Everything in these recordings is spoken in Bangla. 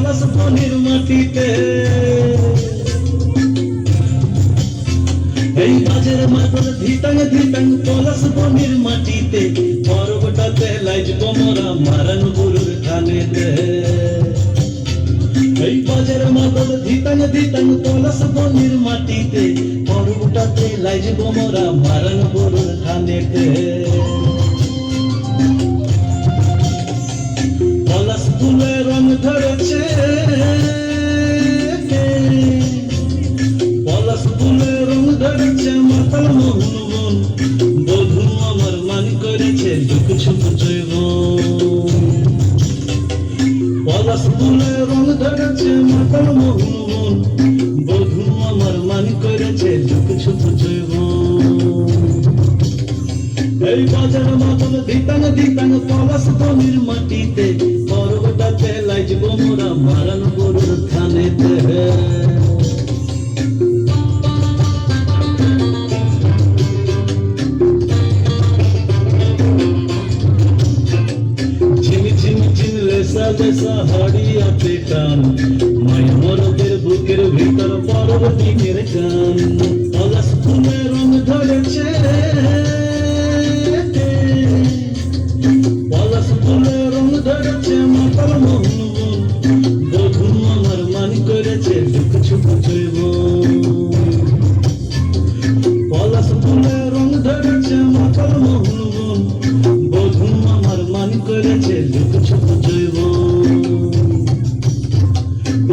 পলাশ বনের মাটিতে। এই বাজের মাতল ধিতাং ধিতাং পলাশ বনের মাটিতে, পর্বটাতে লাইজব মোরা মারান গুরুর খানেতে। এই বাজের মাতল ধিতাং ধিতাং পলাশ বনের মাটিতে, পর্বটাতে লাইজব মোরা মারান গুরুর খানেতে। পলাশ ফুলে রং ধরেছে, পলাশ ফুলে রং ধরেছে মাতাল মোহন বন, বধূ আমার মান করেছে দুঃখ ছুপ জৈবন। পলাশ ফুলে রং ধরেছে মাতাল মোহন বন, বধূ আমার মান করেছে দুঃখ ছুপ জৈবন। এই বাজার মাতল ধিতাং ধিতাং পলাশ বনের মাটিতে, পর্বটাতে লাইজব মোরা মারান গরুর থানেতে। ঝিমঝিম ঝিমলে সাজেসা হাড়িয়াতে টান, মায়া মরদের বুকের ভিতর পরব দিনের গান। পলাশ ফুলে রং ধরেছে, পলাশ ফুলে রং ধরেছে মাতাল মোহন বন, বধূ আমার মান করেছে দুঃখ ছুপ জৈবন। পলাশ ফুলে রং ধরেছে মাতাল মোহন বন, বধূ আমার মান করেছে দুঃখ ছুপ জৈবন।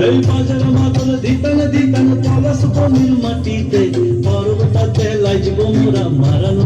এই বাজার মাতল ধিতাং ধিতাং পলাশ বনের মাটিতে, পর্বটাতে লাইজব মোরা মারান